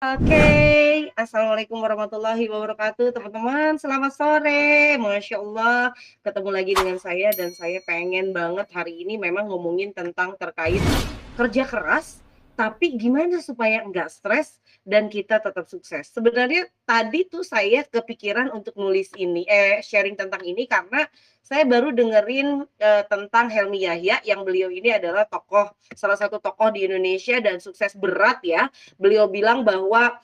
Oke, Assalamualaikum warahmatullahi wabarakatuh, teman-teman. Selamat sore, Masya Allah. Ketemu lagi dengan saya dan saya pengen banget hari ini memang ngomongin tentang terkait kerja keras, tapi gimana supaya nggak stres dan kita tetap sukses. Sebenarnya tadi tuh saya kepikiran untuk nulis ini, sharing tentang ini karena saya baru dengerin tentang Helmi Yahya yang beliau ini adalah salah satu tokoh di Indonesia dan sukses berat ya. Beliau bilang bahwa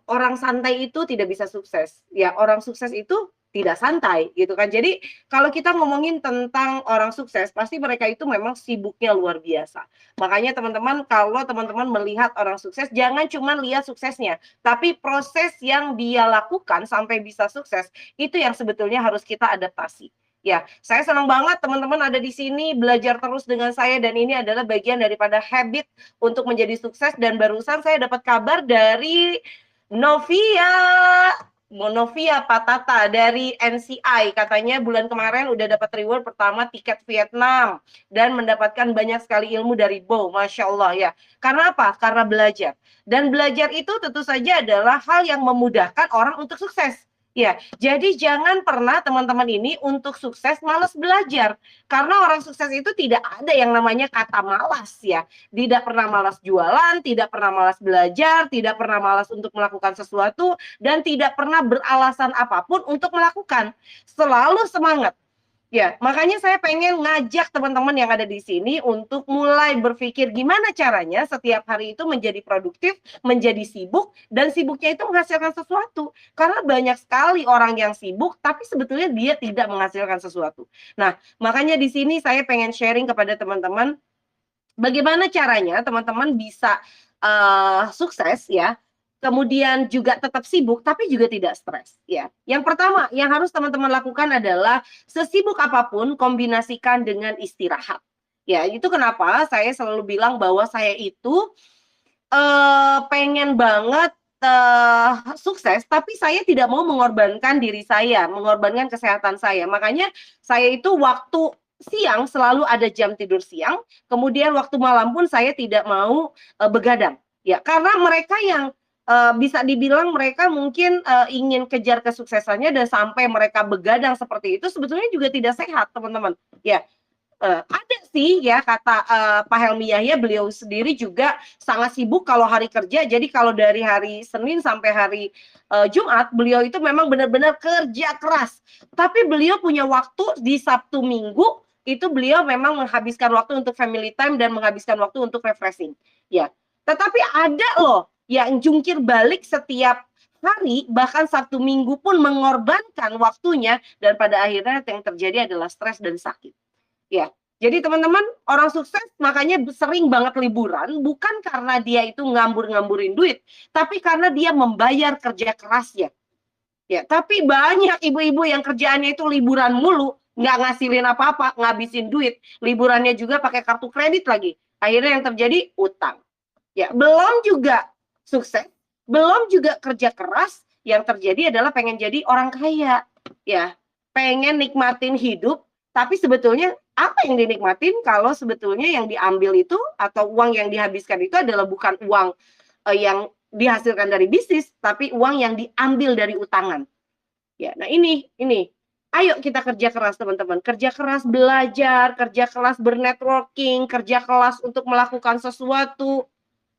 orang santai itu tidak bisa sukses. Ya, orang sukses itu tidak santai gitu kan. Jadi kalau kita ngomongin tentang orang sukses, pasti mereka itu memang sibuknya luar biasa. Makanya teman-teman, kalau teman-teman melihat orang sukses, jangan cuma lihat suksesnya, tapi proses yang dia lakukan sampai bisa sukses, itu yang sebetulnya harus kita adaptasi. Ya, saya senang banget teman-teman ada di sini belajar terus dengan saya dan ini adalah bagian daripada habit untuk menjadi sukses dan barusan saya dapat kabar dari Novia Novia Patata dari NCI katanya bulan kemarin udah dapat reward pertama tiket Vietnam dan mendapatkan banyak sekali ilmu dari Bo, Masya Allah ya. Karena apa? Karena belajar. Dan belajar itu tentu saja adalah hal yang memudahkan orang untuk sukses. Ya, jadi jangan pernah teman-teman ini untuk sukses malas belajar. Karena orang sukses itu tidak ada yang namanya kata malas ya. Tidak pernah malas jualan, tidak pernah malas belajar, tidak pernah malas untuk melakukan sesuatu, dan tidak pernah beralasan apapun untuk melakukan. Selalu semangat. Ya, makanya saya pengen ngajak teman-teman yang ada di sini untuk mulai berpikir gimana caranya setiap hari itu menjadi produktif, menjadi sibuk, dan sibuknya itu menghasilkan sesuatu. Karena banyak sekali orang yang sibuk, tapi sebetulnya dia tidak menghasilkan sesuatu. Nah, makanya di sini saya pengen sharing kepada teman-teman bagaimana caranya teman-teman bisa sukses ya, kemudian juga tetap sibuk tapi juga tidak stres ya. Yang pertama yang harus teman-teman lakukan adalah sesibuk apapun kombinasikan dengan istirahat. Ya, itu kenapa saya selalu bilang bahwa saya itu pengen banget sukses, tapi saya tidak mau mengorbankan diri saya, mengorbankan kesehatan saya. Makanya saya itu waktu siang selalu ada jam tidur siang, kemudian waktu malam pun saya tidak mau begadang. Ya, karena mereka yang bisa dibilang mereka mungkin ingin kejar kesuksesannya dan sampai mereka begadang seperti itu sebetulnya juga tidak sehat, teman-teman. Ya, ada sih ya kata Pak Helmi Yahya, beliau sendiri juga sangat sibuk kalau hari kerja. Jadi kalau dari hari Senin sampai hari Jumat, beliau itu memang benar-benar kerja keras. Tapi beliau punya waktu di Sabtu Minggu itu beliau memang menghabiskan waktu untuk family time dan menghabiskan waktu untuk refreshing. Ya, tetapi ada loh yang jungkir balik setiap hari, bahkan Sabtu Minggu pun mengorbankan waktunya dan pada akhirnya yang terjadi adalah stres dan sakit. Ya, jadi teman-teman, orang sukses makanya sering banget liburan, bukan karena dia itu ngambur-ngamburin duit, tapi karena dia membayar kerja kerasnya. Ya, tapi banyak ibu-ibu yang kerjaannya itu liburan mulu, nggak ngasilin apa-apa, ngabisin duit. Liburannya juga pakai kartu kredit lagi. Akhirnya yang terjadi utang. Ya, belum juga sukses, belum juga kerja keras, yang terjadi adalah pengen jadi orang kaya. Ya, pengen nikmatin hidup, tapi sebetulnya apa yang dinikmatin kalau sebetulnya yang diambil itu atau uang yang dihabiskan itu adalah bukan uang yang dihasilkan dari bisnis, tapi uang yang diambil dari utangan. Ya, nah ini. Ayo kita kerja keras teman-teman, kerja keras belajar, kerja keras bernetworking, kerja keras untuk melakukan sesuatu,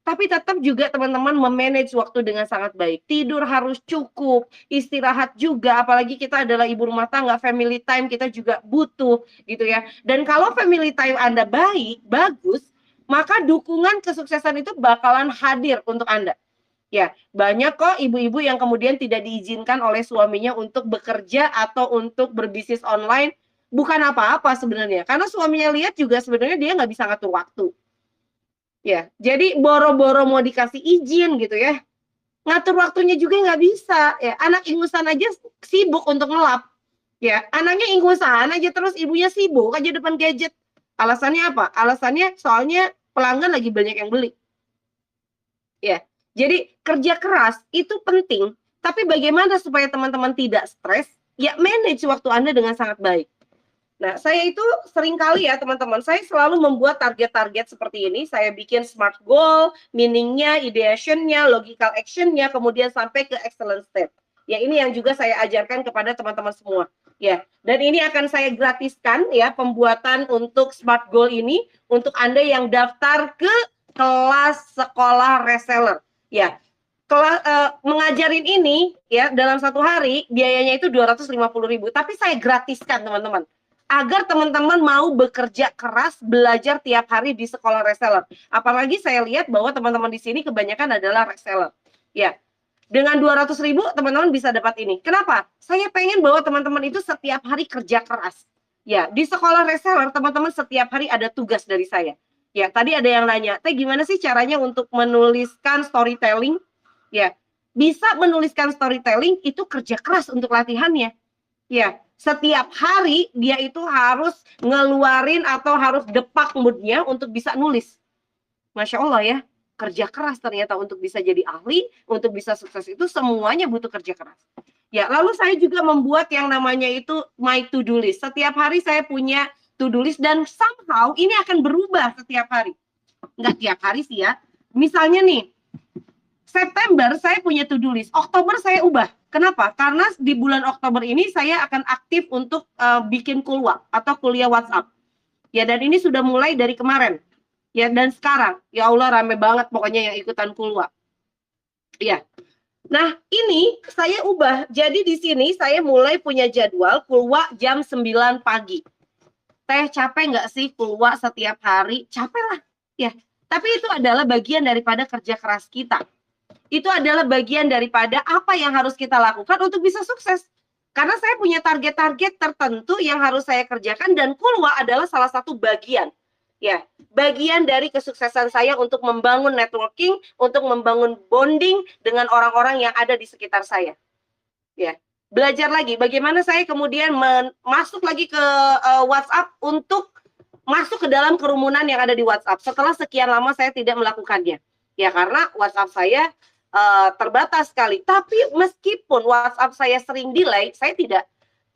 tapi tetap juga teman-teman memanage waktu dengan sangat baik. Tidur harus cukup, istirahat juga, apalagi kita adalah ibu rumah tangga, family time kita juga butuh gitu ya. Dan kalau family time Anda baik, bagus, maka dukungan kesuksesan itu bakalan hadir untuk Anda. Ya, banyak kok ibu-ibu yang kemudian tidak diizinkan oleh suaminya untuk bekerja atau untuk berbisnis online, bukan apa-apa sebenarnya. Karena suaminya lihat juga sebenarnya dia nggak bisa ngatur waktu. Ya, jadi boro-boro mau dikasih izin gitu ya, ngatur waktunya juga nggak bisa. Ya, anak ingusan aja sibuk untuk ngelap. Ya, anaknya ingusan aja terus ibunya sibuk aja depan gadget. Alasannya apa? Alasannya soalnya pelanggan lagi banyak yang beli. Ya, jadi kerja keras itu penting, tapi bagaimana supaya teman-teman tidak stres? Ya, manage waktu Anda dengan sangat baik. Nah, saya itu seringkali ya teman-teman, saya selalu membuat target-target seperti ini. Saya bikin SMART goal, meaning-nya, ideation-nya, logical action-nya, kemudian sampai ke excellent step. Ya, ini yang juga saya ajarkan kepada teman-teman semua. Ya, dan ini akan saya gratiskan ya pembuatan untuk SMART goal ini untuk Anda yang daftar ke kelas sekolah reseller. Ya, mengajarin ini ya dalam satu hari biayanya itu 250.000, tapi saya gratiskan teman-teman agar teman-teman mau bekerja keras, belajar tiap hari di sekolah reseller. Apalagi saya lihat bahwa teman-teman di sini kebanyakan adalah reseller. Ya, dengan 200.000 teman-teman bisa dapat ini. Kenapa? Saya pengen bahwa teman-teman itu setiap hari kerja keras. Ya, di sekolah reseller teman-teman setiap hari ada tugas dari saya. Ya, tadi ada yang nanya, Teh gimana sih caranya untuk menuliskan storytelling? Ya, bisa menuliskan storytelling itu kerja keras untuk latihannya. Ya, setiap hari dia itu harus ngeluarin atau harus depak moodnya untuk bisa nulis. Masya Allah ya, kerja keras ternyata untuk bisa jadi ahli, untuk bisa sukses itu semuanya butuh kerja keras. Ya, lalu saya juga membuat yang namanya itu my to-do list. Setiap hari saya punya to-do list dan somehow ini akan berubah setiap hari. Enggak tiap hari sih ya. Misalnya nih, September saya punya to-do list, Oktober saya ubah. Kenapa? Karena di bulan Oktober ini saya akan aktif untuk bikin kulwa atau kuliah WhatsApp. Ya, dan ini sudah mulai dari kemarin. Ya, dan sekarang, ya Allah rame banget pokoknya yang ikutan kulwa. Ya. Nah, ini saya ubah. Jadi di sini saya mulai punya jadwal kulwa jam 9 pagi. Teh capek nggak sih kulwa setiap hari? Capek lah. Ya. Tapi itu adalah bagian daripada kerja keras kita. Itu adalah bagian daripada apa yang harus kita lakukan untuk bisa sukses. Karena saya punya target-target tertentu yang harus saya kerjakan dan kulwa adalah salah satu bagian. Ya, bagian dari kesuksesan saya untuk membangun networking, untuk membangun bonding dengan orang-orang yang ada di sekitar saya. Ya, belajar lagi bagaimana saya kemudian masuk lagi ke WhatsApp untuk masuk ke dalam kerumunan yang ada di WhatsApp setelah sekian lama saya tidak melakukannya. Ya, karena WhatsApp saya terbatas sekali. Tapi meskipun WhatsApp saya sering delay, saya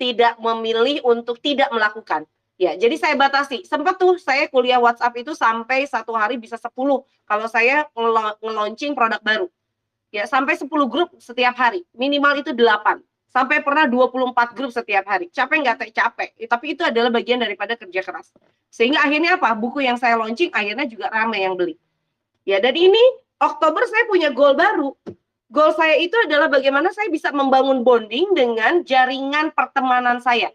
tidak memilih untuk tidak melakukan. Ya, jadi saya batasi. Sempat tuh saya kuliah WhatsApp itu sampai satu hari bisa 10 kalau saya nge-launching produk baru. Ya, sampai 10 grup setiap hari. Minimal itu 8. Sampai pernah 24 grup setiap hari. Capek nggak? Capek. Tapi itu adalah bagian daripada kerja keras. Sehingga akhirnya apa? Buku yang saya launching akhirnya juga ramai yang beli. Ya, dan ini Oktober saya punya goal baru. Goal saya itu adalah bagaimana saya bisa membangun bonding dengan jaringan pertemanan saya.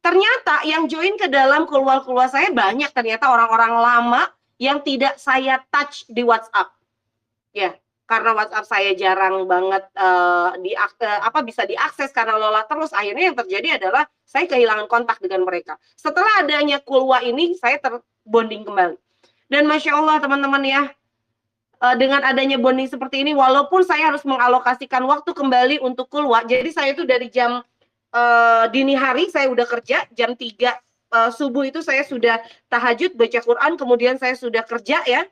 Ternyata yang join ke dalam keluar-keluar saya banyak ternyata orang-orang lama yang tidak saya touch di WhatsApp. Ya, karena WhatsApp saya jarang banget bisa diakses karena lelah terus, akhirnya yang terjadi adalah saya kehilangan kontak dengan mereka. Setelah adanya kulwa ini, saya terbonding kembali. Dan Masya Allah teman-teman ya, dengan adanya bonding seperti ini, walaupun saya harus mengalokasikan waktu kembali untuk kulwa, jadi saya itu dari jam dini hari saya udah kerja, jam 3 subuh itu saya sudah tahajud, baca Quran, kemudian saya sudah kerja ya,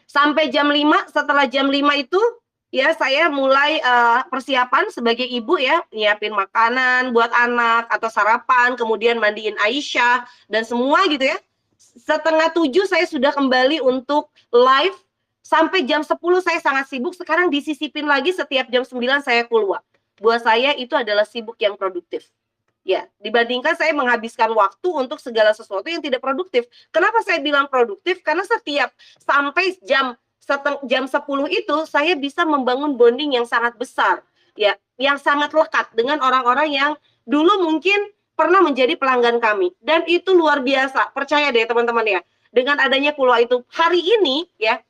sampai jam 5, setelah jam 5 itu, ya saya mulai persiapan sebagai ibu ya, nyiapin makanan buat anak, atau sarapan, kemudian mandiin Aisyah, dan semua gitu ya. Setengah 7 saya sudah kembali untuk live, sampai jam 10 saya sangat sibuk, sekarang disisipin lagi setiap jam 9 saya keluar. Buat saya itu adalah sibuk yang produktif. Ya, dibandingkan saya menghabiskan waktu untuk segala sesuatu yang tidak produktif. Kenapa saya bilang produktif? Karena setiap sampai jam 10 itu saya bisa membangun bonding yang sangat besar. Ya, yang sangat lekat dengan orang-orang yang dulu mungkin pernah menjadi pelanggan kami. Dan itu luar biasa, percaya deh teman-teman ya. Dengan adanya kulwa itu, hari ini ya,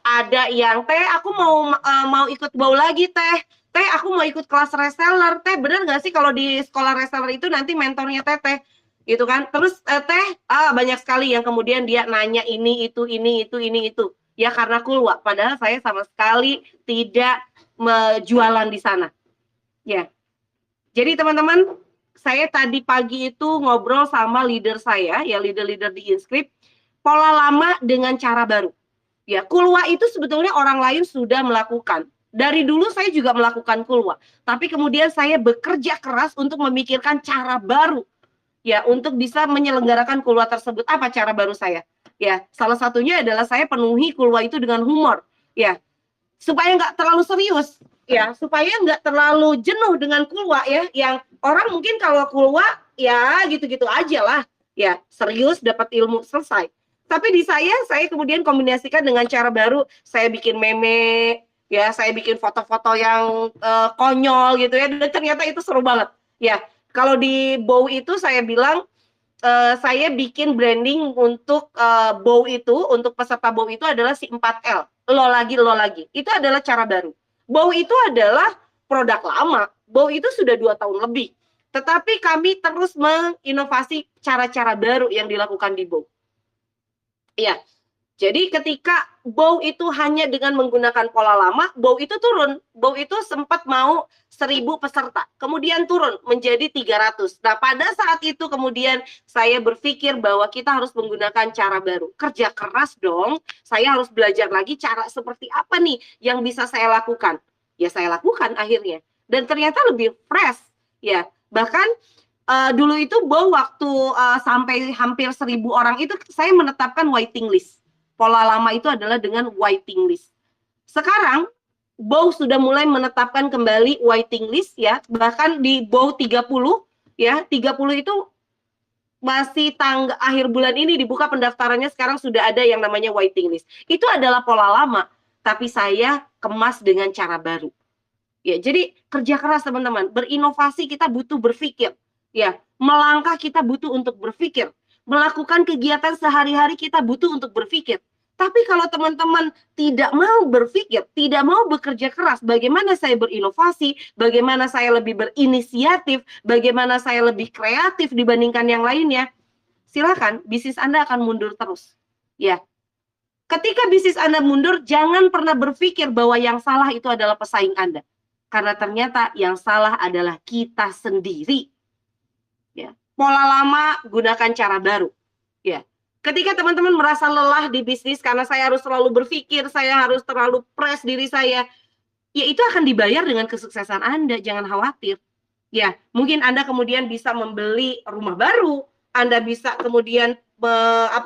ada yang Teh aku mau ikut bau lagi Teh aku mau ikut kelas reseller Teh, bener nggak sih kalau di sekolah reseller itu nanti mentornya Teh gitu kan. Terus Teh banyak sekali yang kemudian dia nanya ini itu ya karena kulwa, padahal saya sama sekali tidak jualan di sana ya. Jadi teman-teman, saya tadi pagi itu ngobrol sama leader saya ya, leader di Inscript, pola lama dengan cara baru. Ya, kulwa itu sebetulnya orang lain sudah melakukan. Dari dulu saya juga melakukan kulwa, tapi kemudian saya bekerja keras untuk memikirkan cara baru. ya untuk bisa menyelenggarakan kulwa tersebut. Apa cara baru saya? Ya, salah satunya adalah saya penuhi kulwa itu dengan humor, ya, supaya nggak terlalu serius, ya, supaya nggak terlalu jenuh dengan kulwa ya, yang orang mungkin kalau kulwa ya gitu-gitu aja lah, ya serius dapat ilmu selesai. Tapi di saya kemudian kombinasikan dengan cara baru, saya bikin meme, ya saya bikin foto-foto yang konyol gitu ya, dan ternyata itu seru banget. Ya, kalau di Bow itu saya bilang saya bikin branding untuk bow itu, untuk peserta bow itu adalah si 4L. Lo lagi. Itu adalah cara baru. Bow itu adalah produk lama. Bow itu sudah 2 tahun lebih. Tetapi kami terus menginovasi cara-cara baru yang dilakukan di bow. Iya, jadi ketika Bow itu hanya dengan menggunakan pola lama, Bow itu turun. Bow itu sempat mau 1.000 peserta, kemudian turun menjadi 300. Nah, pada saat itu kemudian saya berpikir bahwa kita harus menggunakan cara baru. Kerja keras dong, saya harus belajar lagi cara seperti apa nih yang bisa saya lakukan. Ya saya lakukan akhirnya. Dan ternyata lebih fresh. Ya, bahkan dulu itu Bow waktu sampai hampir 1.000 orang itu saya menetapkan waiting list. Pola lama itu adalah dengan waiting list. Sekarang Bow sudah mulai menetapkan kembali waiting list ya, bahkan di Bow 30 ya, 30 itu masih akhir bulan ini dibuka pendaftarannya, sekarang sudah ada yang namanya waiting list. Itu adalah pola lama, tapi saya kemas dengan cara baru. Ya, jadi kerja keras teman-teman, berinovasi kita butuh berpikir. Ya, melangkah kita butuh untuk berpikir. Melakukan kegiatan sehari-hari kita butuh untuk berpikir. Tapi kalau teman-teman tidak mau berpikir, tidak mau bekerja keras, bagaimana saya berinovasi, bagaimana saya lebih berinisiatif, bagaimana saya lebih kreatif dibandingkan yang lainnya, silakan bisnis Anda akan mundur terus. Ya, ketika bisnis Anda mundur, jangan pernah berpikir bahwa yang salah itu adalah pesaing Anda. Karena ternyata yang salah adalah kita sendiri. Ya. Pola lama, gunakan cara baru. Ya. Ketika teman-teman merasa lelah di bisnis karena saya harus selalu berpikir, saya harus terlalu press diri saya, ya itu akan dibayar dengan kesuksesan Anda, jangan khawatir. Ya, mungkin Anda kemudian bisa membeli rumah baru, Anda bisa kemudian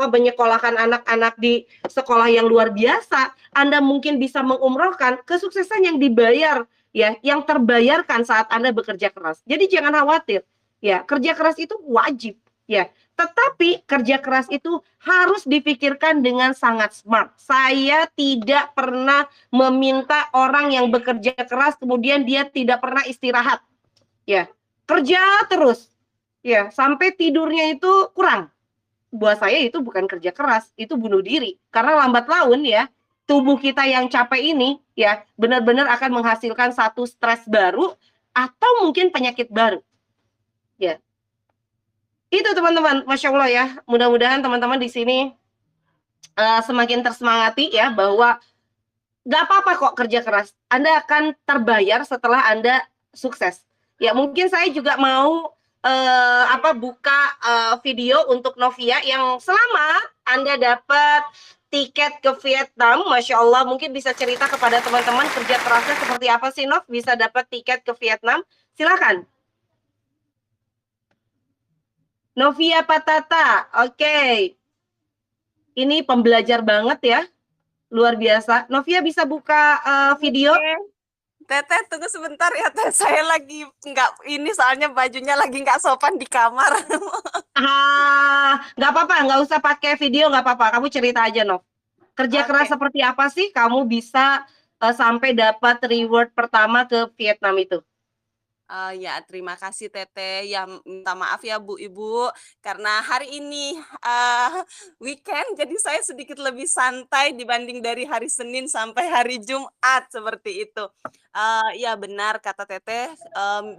menyekolahkan anak-anak di sekolah yang luar biasa, Anda mungkin bisa mengumrohkan kesuksesan yang dibayar ya, yang terbayarkan saat Anda bekerja keras. Jadi jangan khawatir. Ya, kerja keras itu wajib ya. Tetapi kerja keras itu harus dipikirkan dengan sangat smart. Saya tidak pernah meminta orang yang bekerja keras kemudian dia tidak pernah istirahat. Ya, kerja terus. Ya, sampai tidurnya itu kurang. Buat saya itu bukan kerja keras, itu bunuh diri. Karena lambat laun ya, tubuh kita yang capek ini ya benar-benar akan menghasilkan satu stres baru atau mungkin penyakit baru. Ya. Itu teman-teman, Masya Allah ya. Mudah-mudahan teman-teman di sini semakin tersemangati ya bahwa nggak apa-apa kok kerja keras. Anda akan terbayar setelah Anda sukses. Ya mungkin saya juga mau buka video untuk Novia yang selama Anda dapat tiket ke Vietnam, Masya Allah, mungkin bisa cerita kepada teman-teman kerja kerasnya seperti apa sih Nov, bisa dapat tiket ke Vietnam. Silakan. Novia Patata, oke. Ini pembelajar banget ya, luar biasa. Novia bisa buka video? Teteh tunggu sebentar ya Teh, saya lagi nggak soalnya bajunya lagi nggak sopan di kamar. Nggak apa-apa, nggak usah pakai video, nggak apa-apa. Kamu cerita aja, Nov. Kerja keras seperti apa sih kamu bisa sampai dapat reward pertama ke Vietnam itu? Ya terima kasih Teteh, ya minta maaf ya Bu Ibu, karena hari ini weekend jadi saya sedikit lebih santai dibanding dari hari Senin sampai hari Jumat seperti itu. Ya benar kata Teteh,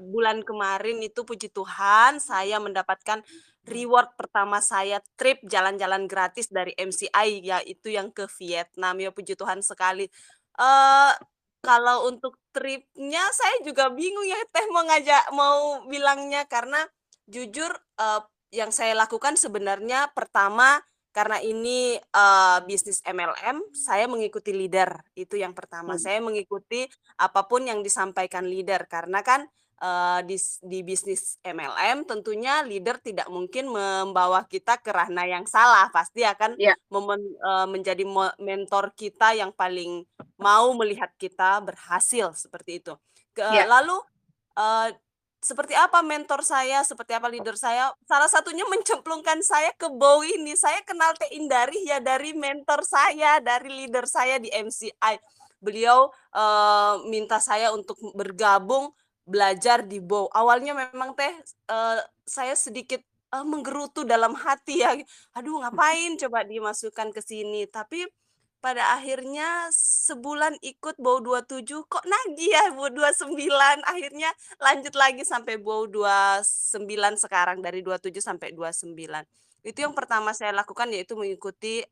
bulan kemarin itu puji Tuhan saya mendapatkan reward pertama saya trip jalan-jalan gratis dari MCI, yaitu yang ke Vietnam, ya puji Tuhan sekali. Eee Kalau untuk tripnya saya juga bingung ya Teh mau bilangnya karena jujur, yang saya lakukan sebenarnya pertama karena ini, bisnis MLM, saya mengikuti leader, itu yang pertama. Hmm. Saya mengikuti apapun yang disampaikan leader karena kan, di bisnis MLM tentunya leader tidak mungkin membawa kita ke ranah yang salah, pasti akan Ya, menjadi mentor kita yang paling mau melihat kita berhasil, seperti itu. ya, Lalu, eee, seperti apa mentor saya, seperti apa leader saya, salah satunya mencemplungkan saya ke BOW ini. Saya kenal Teh Indarih ya dari mentor saya, dari leader saya di MCI. Beliau, minta saya untuk bergabung belajar di BOW. Awalnya memang Teh, saya sedikit, menggerutu dalam hati ya, "Aduh ngapain coba dimasukkan ke sini?" Tapi pada akhirnya sebulan ikut BOW 27 kok nagih ya BOW 29, akhirnya lanjut lagi sampai BOW 29 sekarang, dari 27 sampai 29. Itu yang pertama saya lakukan yaitu mengikuti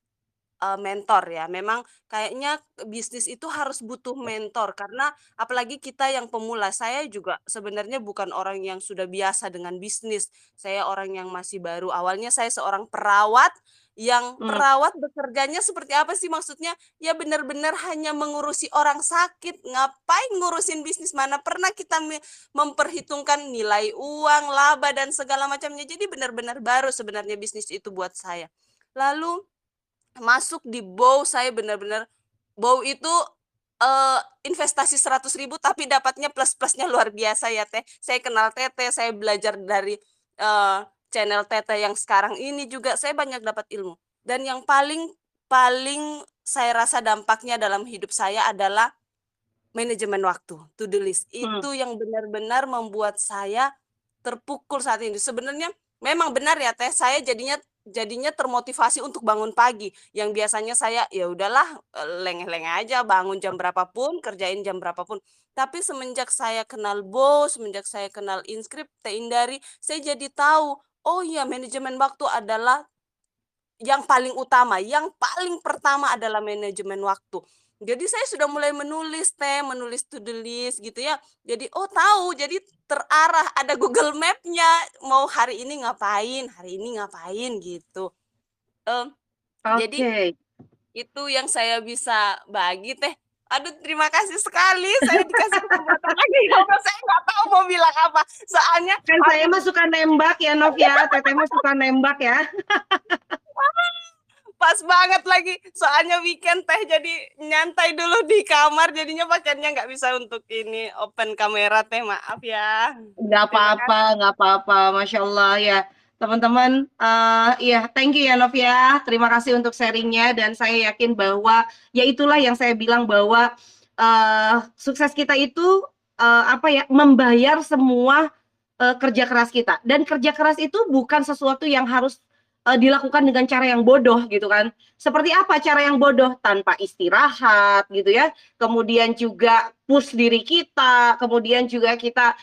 mentor ya. Memang kayaknya bisnis itu harus butuh mentor karena apalagi kita yang pemula. Saya juga sebenarnya bukan orang yang sudah biasa dengan bisnis. Saya orang yang masih baru. Awalnya saya seorang perawat, yang hmm, perawat bekerjanya seperti apa sih maksudnya? Ya benar-benar hanya mengurusi orang sakit. Ngapain ngurusin bisnis? Mana pernah kita memperhitungkan nilai uang, laba dan segala macamnya. Jadi benar-benar baru sebenarnya bisnis itu buat saya. Lalu masuk di BOW saya benar-benar BOW itu, investasi 100.000 tapi dapatnya plus-plusnya luar biasa ya, Teh. Saya kenal Teteh, saya belajar dari, channel Teteh yang sekarang ini juga saya banyak dapat ilmu. Dan yang paling paling saya rasa dampaknya dalam hidup saya adalah manajemen waktu, to do list. hmm. Itu yang benar-benar membuat saya terpukul saat ini. Sebenarnya memang benar ya Teh, saya jadinya termotivasi untuk bangun pagi. Yang biasanya saya, ya udahlah, lengeh-lengeh aja, bangun jam berapapun kerjain jam berapapun. Tapi semenjak saya kenal Bos, semenjak saya kenal Inscript, Teh Indari, saya jadi tahu, oh iya manajemen waktu adalah yang paling utama, yang paling pertama adalah manajemen waktu. Jadi saya sudah mulai menulis Teh, menulis to do list gitu ya. Jadi, oh tahu, jadi terarah, ada Google Map-nya, mau hari ini ngapain gitu. Mmm, jadi Oke. itu yang saya bisa bagi Teh. Aduh terima kasih sekali saya dikasih kesempatan lagi ngobrol, saya nggak tahu mau bilang apa. Soalnya Kan saya aduh mah suka nembak ya, Nov ya. Teteh mah suka nembak ya. pas banget lagi, soalnya weekend Teh jadi nyantai dulu di kamar, jadinya pakaiannya nggak bisa untuk ini, open kamera Teh, maaf ya. Nggak Terima apa-apa, kasih. nggak apa-apa. Masya Allah ya. Teman-teman, iya, thank you ya Nov ya. Terima kasih untuk sharingnya dan saya yakin bahwa ya itulah yang saya bilang bahwa sukses kita itu apa ya membayar semua kerja keras kita dan kerja keras itu bukan sesuatu yang harus dilakukan dengan cara yang bodoh gitu kan. Seperti apa cara yang bodoh? Tanpa istirahat gitu ya. Kemudian juga push diri kita, kemudian juga kita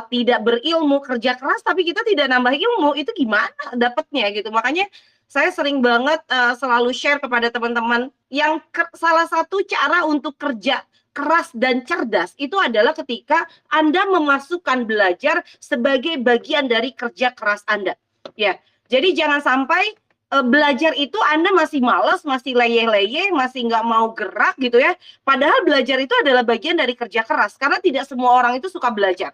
tidak berilmu, kerja keras tapi kita tidak nambah ilmu, itu gimana dapatnya gitu. Makanya saya sering banget selalu share kepada teman-teman yang salah satu cara untuk kerja keras dan cerdas itu adalah ketika Anda memasukkan belajar sebagai bagian dari kerja keras Anda. Ya. Jadi jangan sampai belajar itu Anda masih malas, masih leyeh-leyeh, masih nggak mau gerak gitu ya. Padahal belajar itu adalah bagian dari kerja keras karena tidak semua orang itu suka belajar.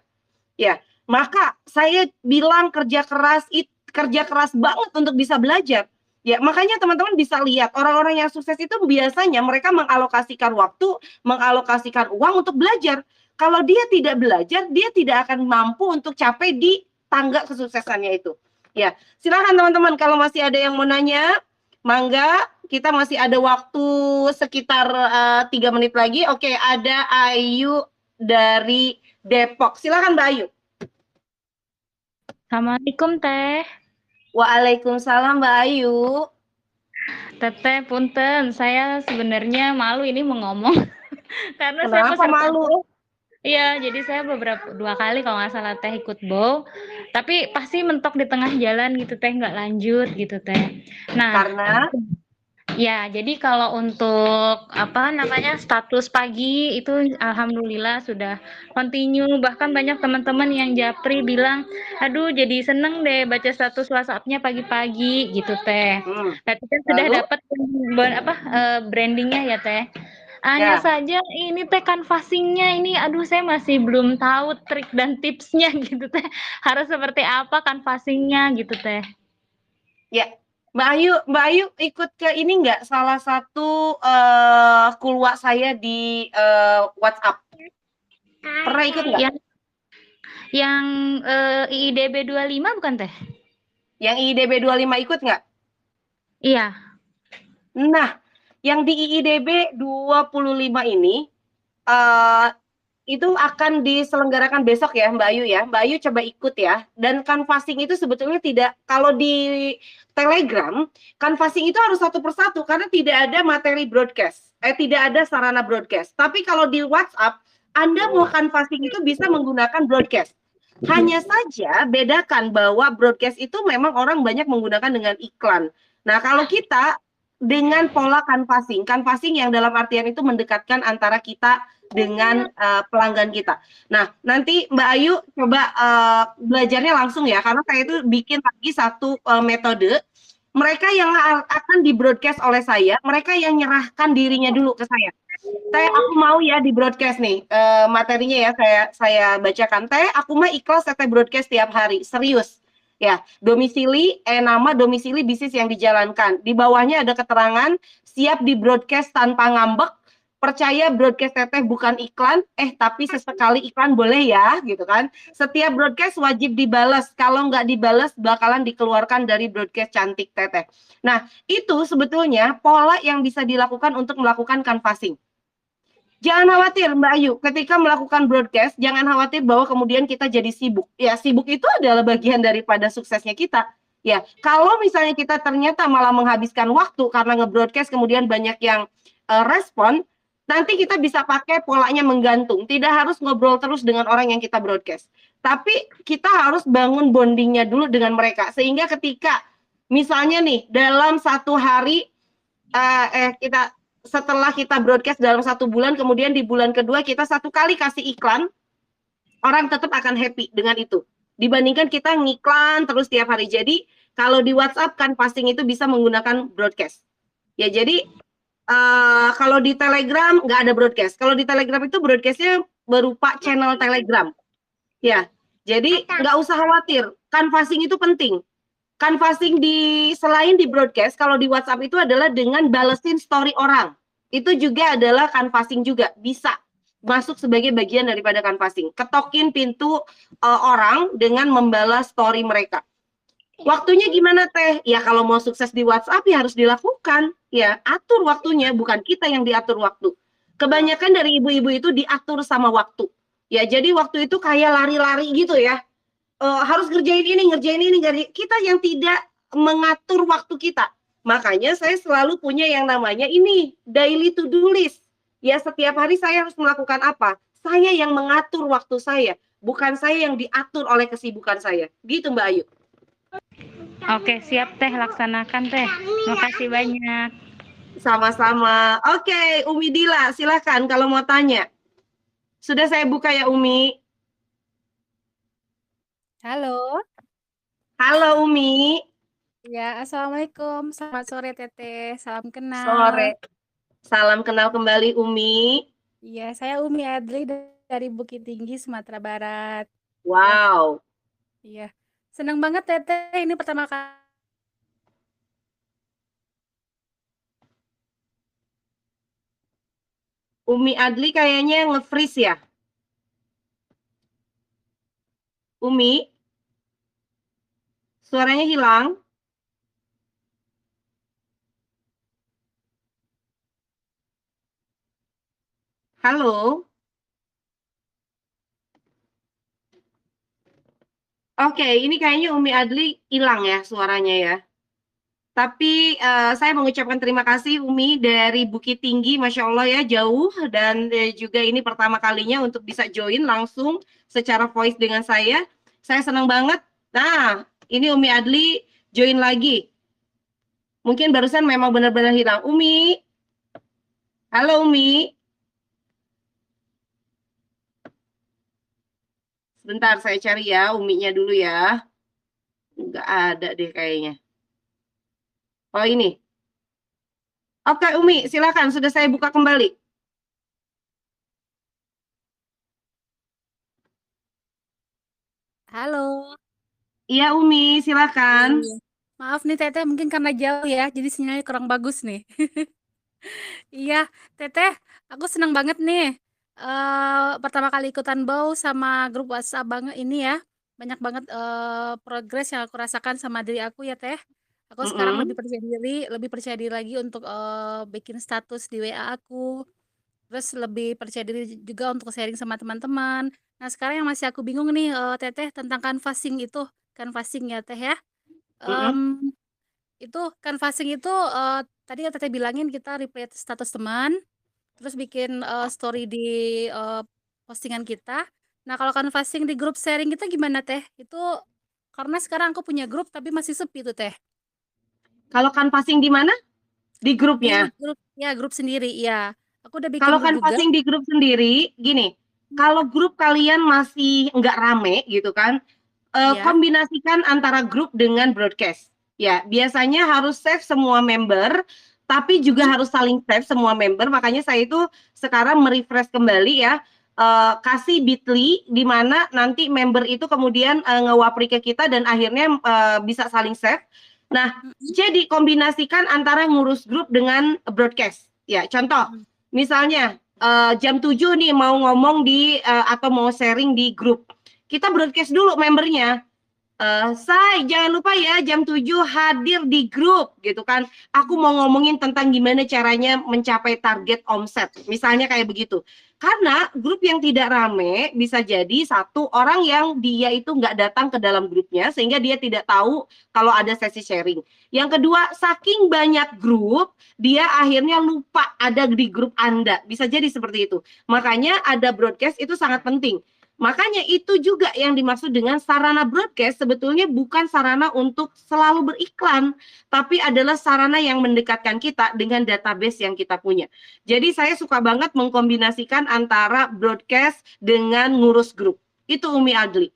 Ya, maka saya bilang kerja keras banget untuk bisa belajar. Ya, makanya teman-teman bisa lihat orang-orang yang sukses itu biasanya mereka mengalokasikan waktu, mengalokasikan uang untuk belajar. Kalau dia tidak belajar, dia tidak akan mampu untuk capai di tangga kesuksesannya itu. Ya, silakan teman-teman kalau masih ada yang mau nanya, mangga. Kita masih ada waktu sekitar 3 menit lagi. Oke, ada Ayu dari Depok. Silakan Mbak Ayu. Assalamualaikum Teh. Waalaikumsalam Mbak Ayu. Teteh punten, saya sebenarnya malu ini mau ngomong karena saya Kenapa peserta malu? BOW. Iya, jadi saya 2 kali kalau nggak salah Teh ikut BOW, tapi pasti mentok di tengah jalan gitu Teh, nggak lanjut gitu Teh. Nah, Karena ya jadi kalau untuk apa namanya status pagi itu alhamdulillah sudah continue, bahkan banyak teman-teman yang japri bilang, aduh jadi seneng deh baca status WhatsApp-nya pagi-pagi gitu Teh. Berarti kan sudah lalu dapat brandingnya ya Teh. Hanya Ya, saja ini teh canvassing-nya ini aduh saya masih belum tahu trik dan tipsnya gitu teh. Harus seperti apa canvassing-nya gitu teh. ya. Mbak Ayu ikut ke ini nggak salah satu kulwa saya di WhatsApp? Pernah ikut nggak? Yang yang IIDB 25 bukan teh? Yang IIDB 25 ikut nggak? Iya. Nah, yang di IIDB 25 ini eh itu akan diselenggarakan besok ya Mbak Ayu ya. Mbak Ayu coba ikut ya. Dan canvassing itu sebetulnya tidak, kalau di Telegram, canvassing itu harus satu persatu karena tidak ada materi broadcast. Tidak ada sarana broadcast. Tapi kalau di WhatsApp, Anda mau canvassing itu bisa menggunakan broadcast. Hanya saja bedakan bahwa broadcast itu memang orang banyak menggunakan dengan iklan. Nah, kalau kita dengan pola canvassing yang dalam artian itu mendekatkan antara kita dengan pelanggan kita. Nah, nanti Mbak Ayu coba belajarnya langsung ya, karena saya itu bikin lagi satu metode. Mereka yang akan di broadcast oleh saya, mereka yang nyerahkan dirinya dulu ke saya. Teh, aku mau ya di broadcast nih materinya ya, saya bacakan. Teh, aku mah ikhlas Teh broadcast tiap hari, serius. Ya, domisili, nama, domisili bisnis yang dijalankan. Di bawahnya ada keterangan, siap di broadcast tanpa ngambek, percaya broadcast Teteh bukan iklan, tapi sesekali iklan boleh ya, gitu kan. Setiap broadcast wajib dibalas, kalau nggak dibalas bakalan dikeluarkan dari broadcast cantik Teteh. Nah, itu sebetulnya pola yang bisa dilakukan untuk melakukan canvassing. Jangan khawatir Mbak Ayu, ketika melakukan broadcast, jangan khawatir bahwa kemudian kita jadi sibuk. Ya, sibuk itu adalah bagian daripada suksesnya kita. Ya, kalau misalnya kita ternyata malah menghabiskan waktu karena nge-broadcast kemudian banyak yang respon, nanti kita bisa pakai polanya menggantung. Tidak harus ngobrol terus dengan orang yang kita broadcast. Tapi kita harus bangun bondingnya dulu dengan mereka. Sehingga ketika misalnya nih, dalam satu hari setelah kita broadcast dalam 1 bulan, kemudian di bulan kedua kita 1 kali kasih iklan, orang tetap akan happy dengan itu. Dibandingkan kita ngiklan terus tiap hari. Jadi kalau di WhatsApp canvassing itu bisa menggunakan broadcast. Ya jadi kalau di Telegram nggak ada broadcast. Kalau di Telegram itu broadcastnya berupa channel Telegram. Ya, jadi nggak usah khawatir. Canvassing itu penting. Canvassing selain di broadcast, kalau di WhatsApp itu adalah dengan balesin story orang. Itu juga adalah canvassing juga, bisa masuk sebagai bagian daripada canvassing. Ketokin pintu orang dengan membalas story mereka. Waktunya gimana Teh? Ya kalau mau sukses di WhatsApp ya harus dilakukan. Ya, atur waktunya, bukan kita yang diatur waktu. Kebanyakan dari ibu-ibu itu diatur sama waktu. Ya, jadi waktu itu kayak lari-lari gitu ya. Harus ngerjain ini. Kita yang tidak mengatur waktu kita. Makanya saya selalu punya yang namanya ini, daily to-do list. Ya, setiap hari saya harus melakukan apa? Saya yang mengatur waktu saya, bukan saya yang diatur oleh kesibukan saya. Gitu Mbak Ayu. Oke, siap Teh, laksanakan Teh. Makasih banyak. Sama-sama. Oke, Umi Dila, silakan kalau mau tanya. Sudah saya buka ya Umi. Halo. Halo Umi. Ya, Assalamualaikum. Selamat sore Teteh. Salam kenal. Sore. Salam kenal kembali Umi. Iya, saya Umi Adli dari Bukit Tinggi, Sumatera Barat. Wow. Iya. Senang banget Teteh, ini pertama kali. Umi Adli kayaknya nge-freeze ya. Umi, suaranya hilang. Halo. Oke, ini kayaknya Umi Adli hilang ya suaranya ya. Tapi saya mengucapkan terima kasih Umi dari Bukit Tinggi, Masya Allah ya jauh. Dan juga ini pertama kalinya untuk bisa join langsung secara voice dengan saya. Saya senang banget. Nah, ini Umi Adli join lagi. Mungkin barusan memang benar-benar hilang. Umi. Halo Umi. Sebentar saya cari ya Uminya dulu ya. Nggak ada deh kayaknya. Oh ini. Oke Umi, silakan. Sudah saya buka kembali. Halo. Iya Umi, silakan. Iya. Maaf nih Teteh, mungkin karena jauh ya, jadi sinyalnya kurang bagus nih. Iya, Teteh, aku senang banget nih. Pertama kali ikutan BAU sama grup WhatsApp banget ini ya. Banyak banget progres yang aku rasakan sama diri aku ya Teh. Aku sekarang Mm-mm. lebih percaya diri lagi untuk bikin status di WA aku. Terus lebih percaya diri juga untuk sharing sama teman-teman. Nah, sekarang yang masih aku bingung nih Teteh tentang canvassing itu. Canvassing ya Teh ya. Mm-mm. Em, itu canvassing itu tadi yang Teteh bilangin kita reply status teman, terus bikin story di eh, postingan kita. Nah, kalau canvassing di grup sharing kita gimana Teh? Itu karena sekarang aku punya grup tapi masih sepi tuh Teh. Kalau canvassing di mana? Di Di grupnya. grup ya, grup sendiri ya. Aku udah bikin Kalau grup juga. canvassing di grup sendiri, gini, kalau grup kalian masih nggak rame gitu kan, Ya. kombinasikan antara grup dengan broadcast. Ya, biasanya harus save semua member, tapi juga Mm-mm. harus saling save semua member. Makanya saya itu sekarang merefresh kembali ya, kasih Bitly di mana nanti member itu kemudian ngewapri ke kita dan akhirnya bisa saling save. Nah, Mm-mm. jadi kombinasikan antara ngurus grup dengan broadcast. Ya, contoh, Mm-mm. misalnya jam 7 nih mau ngomong di atau mau sharing di grup, kita broadcast dulu membernya. Say, jangan lupa ya jam 7 hadir di grup gitu kan. Aku mau ngomongin tentang gimana caranya mencapai target omset. Misalnya kayak begitu. Karena grup yang tidak rame bisa jadi satu orang yang dia itu nggak datang ke dalam grupnya sehingga dia tidak tahu kalau ada sesi sharing. Yang kedua, saking banyak grup, dia akhirnya lupa ada di grup Anda. Bisa jadi seperti itu. Makanya ada broadcast itu sangat penting. Makanya itu juga yang dimaksud dengan sarana broadcast sebetulnya bukan sarana untuk selalu beriklan, tapi adalah sarana yang mendekatkan kita dengan database yang kita punya. Jadi saya suka banget mengkombinasikan antara broadcast dengan ngurus grup. Itu Umi Adli.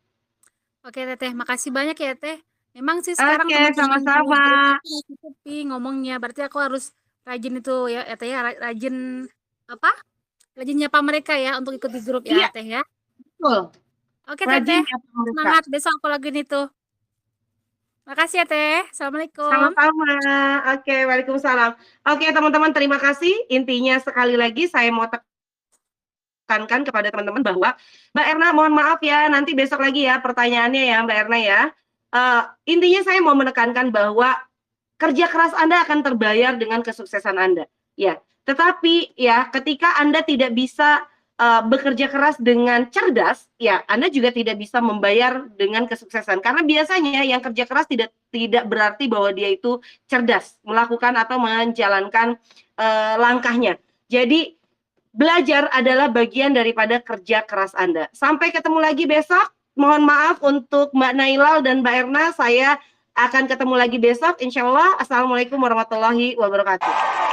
Oke Teteh, makasih banyak ya Teh. Memang sih sekarang Oke, teman-teman sama-sama. grup aku masih sepi ngomongnya. Berarti aku harus rajin itu ya Teh ya, rajin apa? Rajin nyapa mereka ya untuk ikut di grup ya Iya, Teh ya. betul. Oke Rajin Teteh, ya mereka. semangat besok aku lagi itu. Makasih ya Teh. Assalamualaikum. Sama-sama. Oke, waalaikumsalam. Oke, teman-teman, terima kasih. Intinya sekali lagi saya mau tekankan kepada teman-teman bahwa Mbak Erna mohon maaf ya nanti besok lagi ya pertanyaannya ya Mbak Erna ya. Intinya saya mau menekankan bahwa kerja keras Anda akan terbayar dengan kesuksesan Anda. Ya, tetapi ya ketika Anda tidak bisa bekerja keras dengan cerdas, ya Anda juga tidak bisa membayar dengan kesuksesan. Karena biasanya yang kerja keras tidak berarti bahwa dia itu cerdas melakukan atau menjalankan langkahnya. Jadi belajar adalah bagian daripada kerja keras Anda. Sampai ketemu lagi besok. Mohon maaf untuk Mbak Nailal dan Mbak Erna. Saya akan ketemu lagi besok. Insya Allah. Assalamualaikum warahmatullahi wabarakatuh.